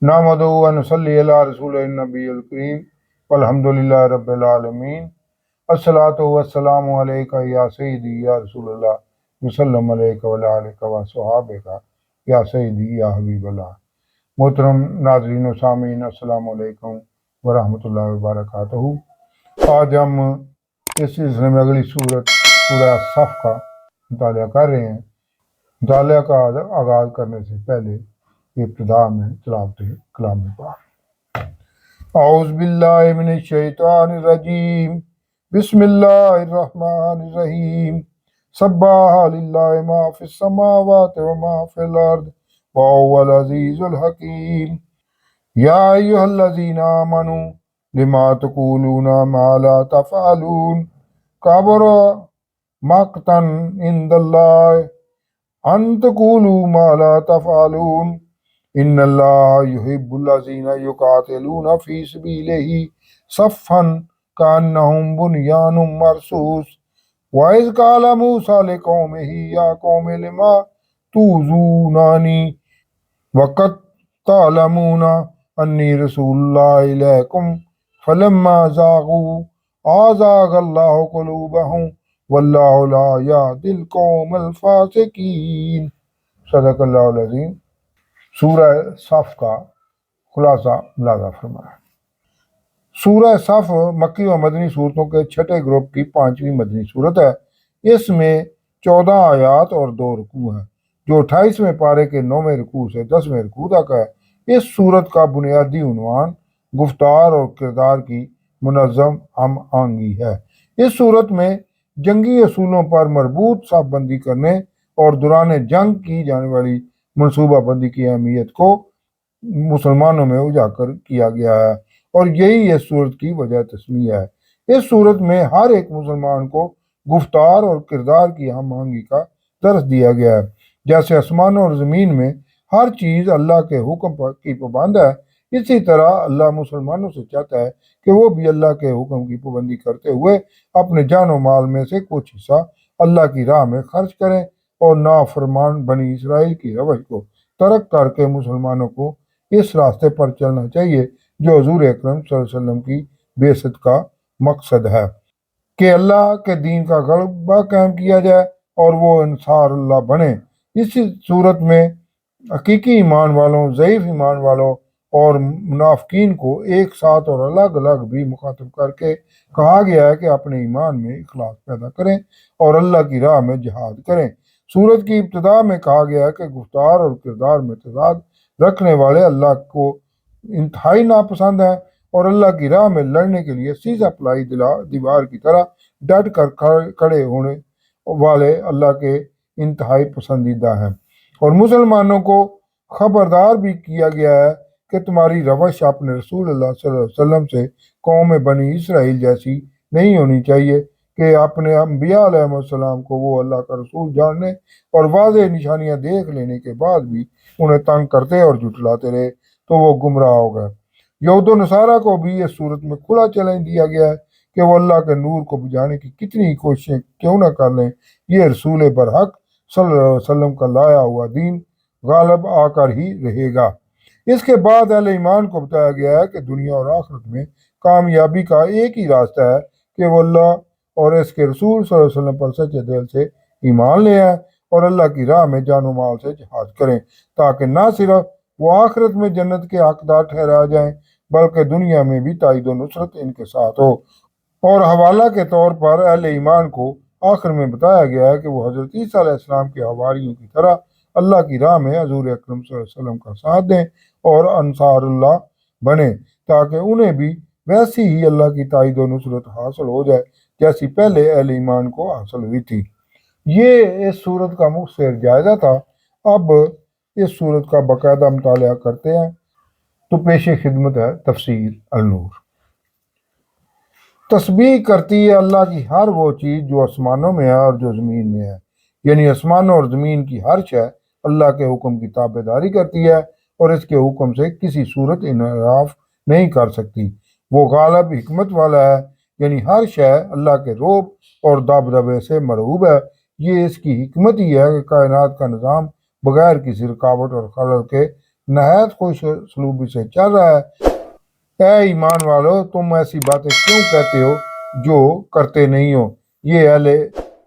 नहमदु व नसल्ली अला रसूलिन नबील करीम वल्हम्दुलिल्लाहि रब्बिल आलमीन। अस्सलातु वस्सलामु अलैका या सय्यदी या रसूलल्लाह वसल्लम अलैका व आलिका व सहाबिका या सय्यदी या हबीबल्लाह। मोहतरम नाज़रीन व सामीन, अस्सलामु अलैकुम व रहमतुल्लाहि व बरकातहू। आज हम इस सिलसिले में अगली सूरत सूरह सफ का मुतालिया कर रहे हैं। मुतालिया का आगाज़ करने से पहले इब्तिदा में तिलावत कलाम पाक। औज़ु बिल्लाहि मिनश शैतानिर रजीम, बिस्मिल्लाहिर रहमानिर रहीम। सब्बाहा लिल्लाहि मा फिस समावाति व मा फिल अर्द व हुवल अज़ीज़ुल हकीम। या अय्युहल्लज़ीना आमनू लिमा तक़ूलूना मा ला तफ़अलून, कबुरा मक़तन इंदल्लाहि अन तक़ूलू मा ला तफ़अलून। इन्नल्लाहा युहिब्बुल्लज़ीना युक़ातिलूना फ़ी सबीलिही सफ़्फ़न कअन्नहुम बुन्यानुम मरसूस। व इज़ क़ाल मूसा लिक़ौमिही या क़ौमि लिमा तूज़ूनानी वक़द तअलमूना अन्नी रसूलुल्लाहि इलैकुम फ़लम्मा ज़ाग़ू अज़ाग़ल्लाहु क़ुलूबहुम वल्लाहु ला यहदिल क़ौमल फ़ासिक़ीन। सदक़ल्लाहुल अज़ीम। सूरह सफ का खुलासा मुलाज़ा फरमाया। सूरह सफ मक्की व मदनी सूरतों के छठे ग्रुप की 5वीं मदनी सूरत है। इसमें 14 आयात और 2 रुकू हैं, जो 28वें पारे के 9वें रुकू से 10वें रुकू तक है। इस सूरत का बुनियादी उन्वान गुफ्तार और किरदार की मुनज़्ज़म हम आंगी है। इस सूरत में जंगी असूलों पर मरबूत साफबंदी करने और दौरान जंग की जाने वाली मनसूबाबंदी की अहमियत को मुसलमानों में उजागर किया गया है, और यही इस सूरत की वजह तस्मीह है। इस सूरत में हर एक मुसलमान को गुफ्तार और किरदार की हम आहंगी का दर्स दिया गया है। जैसे आसमान और ज़मीन में हर चीज़ अल्लाह के हुक्म की पाबंद है, इसी तरह अल्लाह मुसलमानों से चाहता है कि वो भी अल्लाह के हुक्म की पाबंदी करते हुए अपने जान और माल में से कुछ हिस्सा अल्लाह की राह में खर्च करें, और नाफरमान बनी इसराइल की रवश को तर्क करके मुसलमानों को इस रास्ते पर चलना चाहिए जो हजूर अकरम सल्लल्लाहु अलैहि वसल्लम की बेइज्जत का मकसद है, कि अल्लाह के दीन का गलबा कायम किया जाए और वो अंसार अल्लाह बने। इस सूरत में हकीकी ईमान वालों, ज़ईफ़ ईमान वालों और मुनाफिकीन को एक साथ और अलग अलग भी मुखातब करके कहा गया है कि अपने ईमान में इखलास पैदा करें और अल्लाह की राह में जिहाद करें। सूरत की इब्तिदा में कहा गया है कि गुफ्तार और किरदार में तजाद रखने वाले अल्लाह को इंतहाई नापसंद है, और अल्लाह की राह में लड़ने के लिए सीधा पलाई दीवार की तरह डट कर खड़े होने वाले अल्लाह के इंतहाई पसंदीदा हैं। और मुसलमानों को खबरदार भी किया गया है कि तुम्हारी रवश अपने रसूल अल्लाह सल्लल्लाहु अलैहि वसल्लम से कौम बनी इसराइल जैसी नहीं होनी चाहिए कि अपने अंबिया अलैहिस्सलाम को वो अल्लाह का रसूल जानने और वाज़ेह निशानियां देख लेने के बाद भी उन्हें तंग करते और जुटलाते रहे, तो वो गुमराह हो गए। यहूद व नसारा को भी इस सूरत में खुला चैलेंज दिया गया है कि वो अल्लाह के नूर को बुझाने की कितनी ही कोशिशें क्यों न कर लें, ये रसूल बरहक सल्लल्लाहु अलैहि वसल्लम का लाया हुआ दीन गालिब आकर ही रहेगा। इसके बाद अहले ईमान को बताया गया है कि दुनिया और आखिरत में कामयाबी का एक ही रास्ता है कि वो अल्लाह और इसके रसूल सल्लल्लाहु अलैहि वसल्लम पर सच्चे दिल से ईमान ले आए और अल्लाह की राह में जानो माल से जिहाद करें, ताकि ना सिर्फ वो आखिरत में जन्नत के हकदार ठहरा जाएं, बल्कि दुनिया में भी ताईद व नुसरत इनके साथ हो। और हवाला के तौर पर अहले ईमान को आखिर में बताया गया है कि वो हज़रत ईसा अलैहिस्सलाम के हवारियों की तरह अल्लाह की राह में हजूर अकरम सल्लल्लाहु अलैहि वसल्लम का साथ दें और अंसारुल्लाह बने, ताकि उन्हें भी वैसी ही अल्लाह की ताईद व नुसरत हासिल हो जाए जैसी पहले अहले ईमान को हासिल हुई थी। ये इस सूरत का मुख्तसर जायजा था। अब इस सूरत का बाकायदा मुतालिया करते हैं, तो पेश खिदमत है तफसीर अल-नूर। तस्बीह करती है अल्लाह की हर वो चीज़ जो आसमानों में है और जो ज़मीन में है, यानी आसमानों और ज़मीन की हर शय अल्लाह के हुक्म की ताबेदारी करती है और इसके हुक्म से किसी सूरत इनराफ नहीं कर सकती। वो गालिब हिकमत वाला है, यानी हर शय अल्लाह के रोब और दबदबे से मरहूब है। ये इसकी हिकमत ही है कि कायनात का निज़ाम बगैर किसी रुकावट और खलल के नहायत खुश सलूबी से चल रहा है। ऐ ईमान वालो, तुम ऐसी बातें क्यों कहते हो जो करते नहीं हो। ये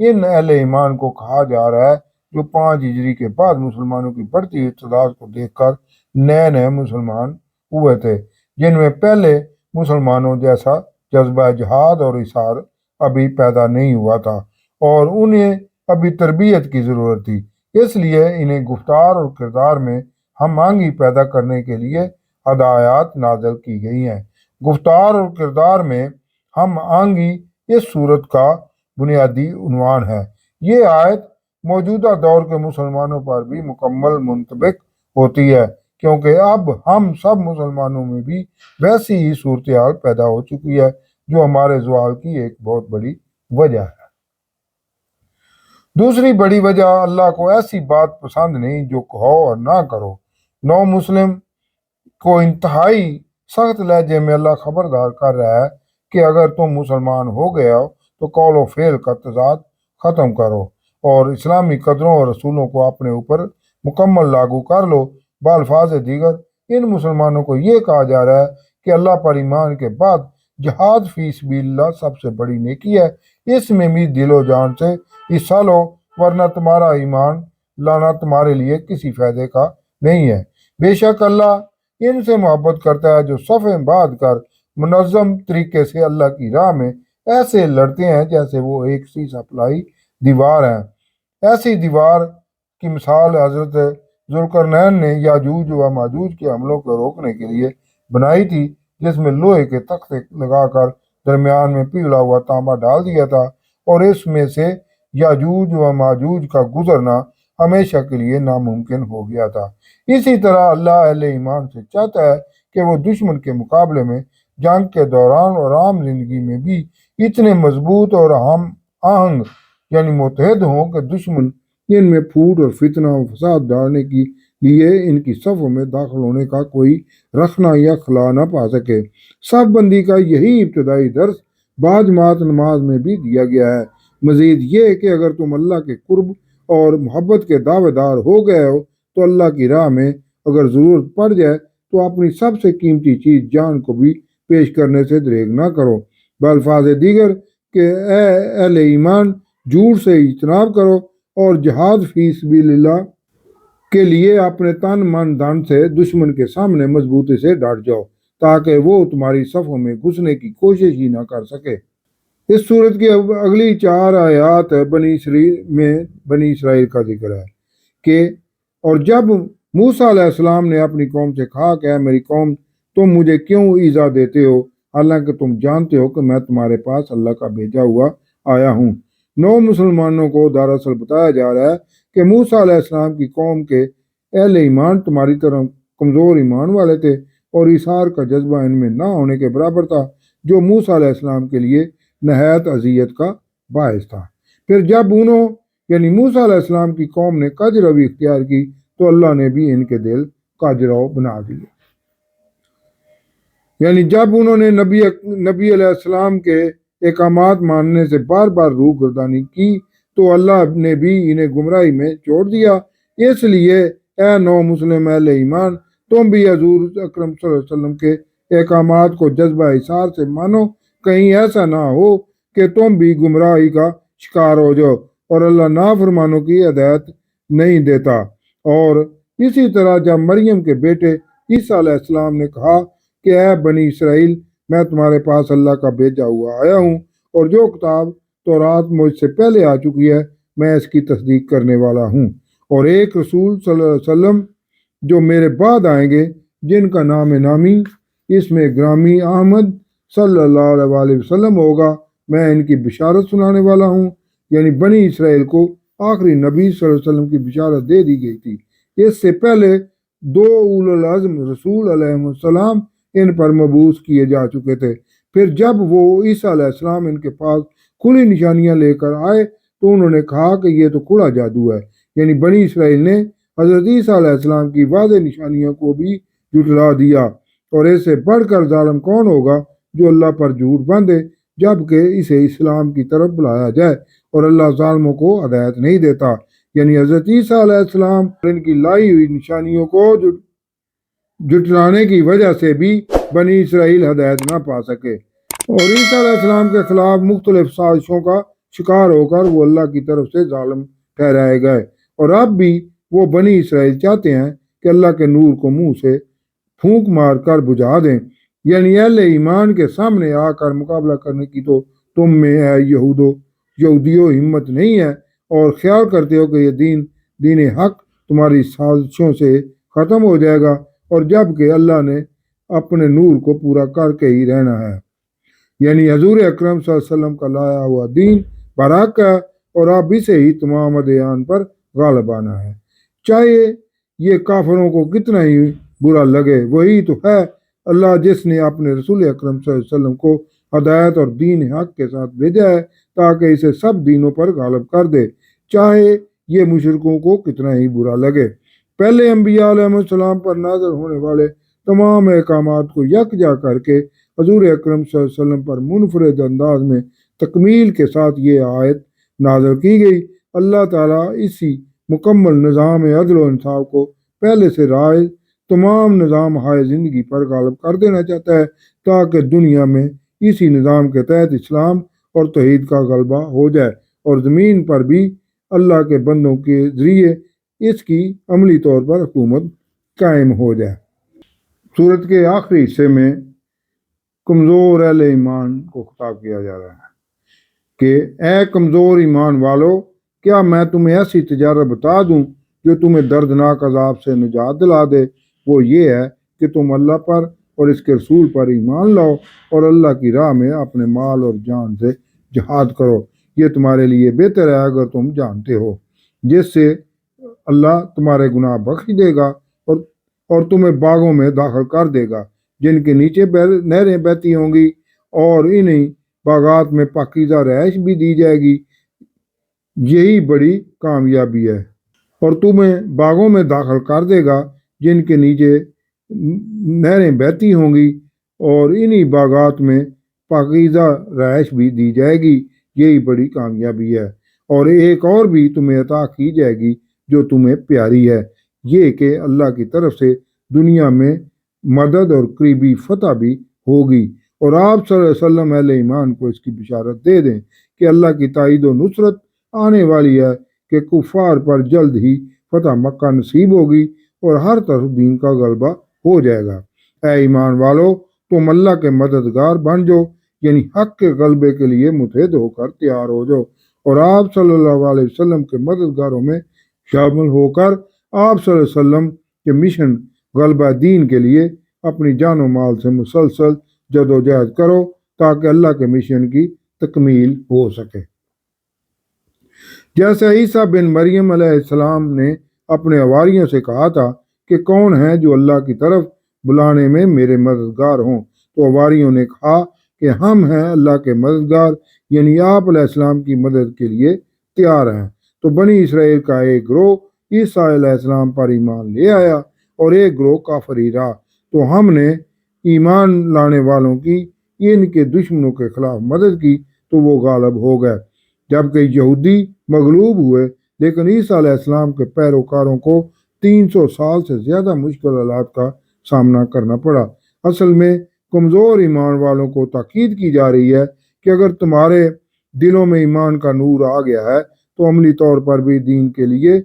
इन अहले ईमान को कहा जा रहा है जो 5 हिजरी के बाद मुसलमानों की बढ़ती हुई तादाद को देखकर नए नए मुसलमान हुए थे, जिनमें पहले मुसलमानों जैसा जज्बा जिहाद और इसार अभी पैदा नहीं हुआ था और उन्हें अभी तरबियत की ज़रूरत थी। इसलिए इन्हें गुफ्तार और किरदार में हम आंगी पैदा करने के लिए हदायत नाज़िल की गई हैं। गुफ्तार और किरदार में हम आंगी इस सूरत का बुनियादी उन्वान है। ये आयत मौजूदा दौर के मुसलमानों पर भी मुकम्मल मुंतबिक होती है, क्योंकि अब हम सब मुसलमानों में भी वैसी ही सूरत हाल पैदा हो चुकी है जो हमारे ज़वाल की एक बहुत बड़ी वजह है। दूसरी बड़ी वजह, अल्लाह को ऐसी बात पसंद नहीं जो कहो और ना करो। नौ मुस्लिम को इंतहाई सख्त लहजे में अल्लाह खबरदार कर रहा है कि अगर तुम मुसलमान हो गए हो तो कौल और फेल का तजाद ख़त्म करो और इस्लामी कदरों और रसूलों को अपने ऊपर मुकम्मल लागू कर लो। बाल्फाज दीगर इन मुसलमानों को ये कहा जा रहा है कि अल्लाह पर ईमान के बाद जहाद फी सबिलिल्लाह सबसे बड़ी नेकी है। इसमें भी दिलो जान से हिस्सा लो, वरना तुम्हारा ईमान लाना तुम्हारे लिए किसी फायदे का नहीं है। बेशक अल्लाह इनसे मोहब्बत करता है जो सफ़े बांध कर मुनज़्ज़म तरीके से अल्लाह की राह में ऐसे लड़ते हैं जैसे वो एक सी सप्लाई दीवार है। ऐसी दीवार की मिसाल हजरत जुल्करनैन ने याजूज व माजूज के हमलों को रोकने के लिए बनाई थी, जिसमें लोहे के तख्ते लगाकर दरमियान में पिघला हुआ तांबा डाल दिया था और इसमें से याजूज व माजूज का गुजरना हमेशा के लिए नामुमकिन हो गया था। इसी तरह अल्लाह अहले ईमान से चाहता है कि वो दुश्मन के मुकाबले में जंग के दौरान और आम जिंदगी में भी इतने मजबूत और हम आहंग यानी मुतहद हों कि दुश्मन इनमें फूट और फितना और फसाद डालने के लिए इनकी सफ़ों में दाखिल होने का कोई रखना या खला ना पा सके। सब बंदी का यही इब्तदाई दर्स बाजमात नमाज में भी दिया गया है। मजीद ये कि अगर तुम अल्लाह के कुर्ब और मोहब्बत के दावेदार हो गए हो तो अल्लाह की राह में अगर ज़रूरत पड़ जाए तो अपनी सबसे कीमती चीज़ जान को भी पेश करने से दरेग ना करो। बल्फाज दीगर के अहले ईमान झूठ से इजतनाब करो और जहाद फी सबिलिल्लाह के लिए अपने तन मन धन से दुश्मन के सामने मजबूती से डट जाओ ताकि वो तुम्हारी सफ़ों में घुसने की कोशिश ही ना कर सके। इस सूरत की अगली 4 आयात बनी इसराइल का जिक्र है कि और जब मूसा अलैहिस्सलाम ने अपनी कौम से कहा कि मेरी कौम, तुम मुझे क्यों ईज़ा देते हो, हालांकि तुम जानते हो कि मैं तुम्हारे पास अल्लाह का भेजा हुआ आया हूँ। 9 मुसलमानों को दरअसल बताया जा रहा है कि मूसा अलैहिस्सलाम की कौम के अहले ईमान तुम्हारी तरह कमज़ोर ईमान वाले थे और इसार का जज्बा इनमें ना होने के बराबर था, जो मूसा अलैहिस्सलाम के लिए नहायत अजियत का बायस था। फिर जब यानी मूसा अलैहिस्सलाम की कौम ने कज रवी इख्तियार की तो अल्लाह ने भी इनके दिल काजराव बना दिए। यानी जब उन्होंने नबी अलैहिस्सलाम के एकामात मानने से बार बार रूह गर्दानी की तो अल्लाह ने भी इन्हें गुमराही में छोड़ दिया। इसलिए ए 9 मुस्लिम अहले ईमान, तुम भी हजूर अकरम सल्लल्लाहु अलैहि वसल्लम के एकामात को जज्बा इसार से मानो, कहीं ऐसा ना हो कि तुम भी गुमराही का शिकार हो जाओ और अल्लाह नाफरमानों की हिदायत नहीं देता। और इसी तरह जब मरियम के बेटे ईसा अलैहिस्सलाम ने कहा कि ऐ बनी इसराइल, मैं तुम्हारे पास अल्लाह का भेजा हुआ आया हूँ और जो किताब तौरात मुझसे पहले आ चुकी है मैं इसकी तस्दीक करने वाला हूँ और एक रसूल सल्लल्लाहु अलैहि वसल्लम जो मेरे बाद आएंगे जिनका नाम नामी इसमें ग्रामी अहमद सल्लल्लाहु अलैहि वसल्लम होगा, मैं इनकी बिशारत सुनाने वाला हूँ। यानी बनी इसराइल को आखिरी नबी सल्लल्लाहु अलैहि वसल्लम की बिशारत दे दी गई थी। इससे पहले 2 उलुल अज़्म रसूल अलैहिस्सलाम इन पर मबूस किए जा चुके थे। फिर जब वो ईसा अलैहिस्सलाम इनके पास खुली निशानियां लेकर आए तो उन्होंने कहा कि ये तो खुला जादू है। यानी बनी इसराइल ने हजरत ईसा अलैहिस्सलाम की वाज़ेह निशानियों को भी जुटला दिया और इससे बढ़कर जालिम कौन होगा जो अल्लाह पर झूठ बांधे जबकि इसे इस्लाम की तरफ बुलाया जाए और अल्लाह जालिमों को हदायत नहीं देता। यानी हजरत ईसा अलैहिस्सलाम इनकी लाई हुई निशानियों को جٹلانے کی وجہ سے بھی بنی اسرائیل ہدایت نہ پا سکے، اور عیسیٰ علیہ السلام کے خلاف مختلف سازشوں کا شکار ہو کر وہ اللہ کی طرف سے ظالم ٹھہرائے گئے، اور اب بھی وہ بنی اسرائیل چاہتے ہیں کہ اللہ کے نور کو منہ سے پھونک مار کر بجھا دیں، یعنی اہل ایمان کے سامنے آ کر مقابلہ کرنے کی تو تم میں ہے یہودیوں ہمت نہیں ہے، اور خیال کرتے ہو کہ یہ دین حق تمہاری سازشوں سے ختم ہو جائے گا، اور جب کہ اللہ نے اپنے نور کو پورا کر کے ہی رہنا ہے، یعنی حضور اکرم صلی اللہ علیہ وسلم کا لایا ہوا دین برحق ہے، اور اب اسے ہی تمام ادیان پر غالب آنا ہے، چاہے یہ کافروں کو کتنا ہی برا لگے۔ وہی تو ہے اللہ جس نے اپنے رسول اکرم صلی اللہ علیہ وسلم کو ہدایت اور دین حق کے ساتھ بھیجا ہے تاکہ اسے سب دینوں پر غالب کر دے، چاہے یہ مشرکوں کو کتنا ہی برا لگے۔ پہلے انبیاء علیہ السلام پر نازل ہونے والے تمام احکامات کو یکجا کر کے حضور اکرم صلی اللہ علیہ وسلم پر منفرد انداز میں تکمیل کے ساتھ یہ آیت نازل کی گئی۔ اللہ تعالیٰ اسی مکمل نظام عدل و انصاف کو پہلے سے رائج تمام نظام ہائے زندگی پر غالب کر دینا چاہتا ہے تاکہ دنیا میں اسی نظام کے تحت اسلام اور توحید کا غلبہ ہو جائے، اور زمین پر بھی اللہ کے بندوں کے ذریعے اس کی عملی طور پر حکومت قائم ہو جائے۔ سورت کے آخری حصے میں کمزور اہل ایمان کو خطاب کیا جا رہا ہے کہ اے کمزور ایمان والو، کیا میں تمہیں ایسی تجارت بتا دوں جو تمہیں دردناک عذاب سے نجات دلا دے؟ وہ یہ ہے کہ تم اللہ پر اور اس کے رسول پر ایمان لاؤ اور اللہ کی راہ میں اپنے مال اور جان سے جہاد کرو، یہ تمہارے لیے بہتر ہے اگر تم جانتے ہو، جس سے اللہ تمہارے گناہ بخش دے گا اور تمہیں باغوں میں داخل کر دے گا جن کے نیچے نہریں بہتی ہوں گی، اور انہیں باغات میں پاکیزہ رہائش بھی دی جائے گی، یہی بڑی کامیابی ہے، اور تمہیں باغوں میں داخل کر دے گا جن کے نیچے نہریں بہتی ہوں گی، اور انہی باغات میں پاکیزہ رہائش بھی دی جائے گی، یہی بڑی کامیابی ہے، اور ایک اور بھی تمہیں عطا کی جائے گی جو تمہیں پیاری ہے، یہ کہ اللہ کی طرف سے دنیا میں مدد اور قریبی فتح بھی ہوگی، اور آپ صلی اللہ علیہ وسلم اہل ایمان کو اس کی بشارت دے دیں کہ اللہ کی تائید و نصرت آنے والی ہے، کہ کفار پر جلد ہی فتح مکہ نصیب ہوگی اور ہر طرف دین کا غلبہ ہو جائے گا۔ اے ایمان والو، تم اللہ کے مددگار بن جاؤ، یعنی حق کے غلبے کے لیے متحد ہو کر تیار ہو جاؤ، اور آپ صلی اللہ علیہ وسلم کے مددگاروں میں شامل ہو کر آپ صلی اللہ علیہ وسلم کے مشن غلبہ دین کے لیے اپنی جان و مال سے مسلسل جد و جہد کرو تاکہ اللہ کے مشن کی تکمیل ہو سکے۔ جیسے عیسیٰ بن مریم علیہ السلام نے اپنے حواریوں سے کہا تھا کہ کون ہے جو اللہ کی طرف بلانے میں میرے مددگار ہوں، تو حواریوں نے کہا کہ ہم ہیں اللہ کے مددگار، یعنی آپ علیہ السلام کی مدد کے لیے تیار ہیں۔ تو بنی اسرائیل کا ایک گروہ عیسیٰ علیہ السلام پر ایمان لے آیا اور ایک گروہ کافر ہی رہا، تو ہم نے ایمان لانے والوں کی ان کے دشمنوں کے خلاف مدد کی تو وہ غالب ہو گئے، جبکہ یہودی مغلوب ہوئے، لیکن عیسیٰ علیہ السلام کے پیروکاروں کو 300 سال سے زیادہ مشکل حالات کا سامنا کرنا پڑا۔ اصل میں کمزور ایمان والوں کو تاکید کی جا رہی ہے کہ اگر تمہارے دلوں میں ایمان کا نور آ گیا ہے تو عملی طور پر بھی دین کے لیے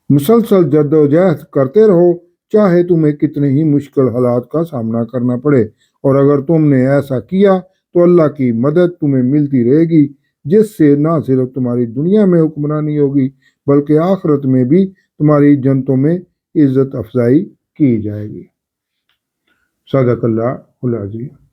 مسلسل جد و جہد کرتے رہو، چاہے تمہیں کتنے ہی مشکل حالات کا سامنا کرنا پڑے، اور اگر تم نے ایسا کیا تو اللہ کی مدد تمہیں ملتی رہے گی، جس سے نہ صرف تمہاری دنیا میں حکمرانی ہوگی بلکہ آخرت میں بھی تمہاری جنتوں میں عزت افزائی کی جائے گی۔ صدق اللہ العظیم۔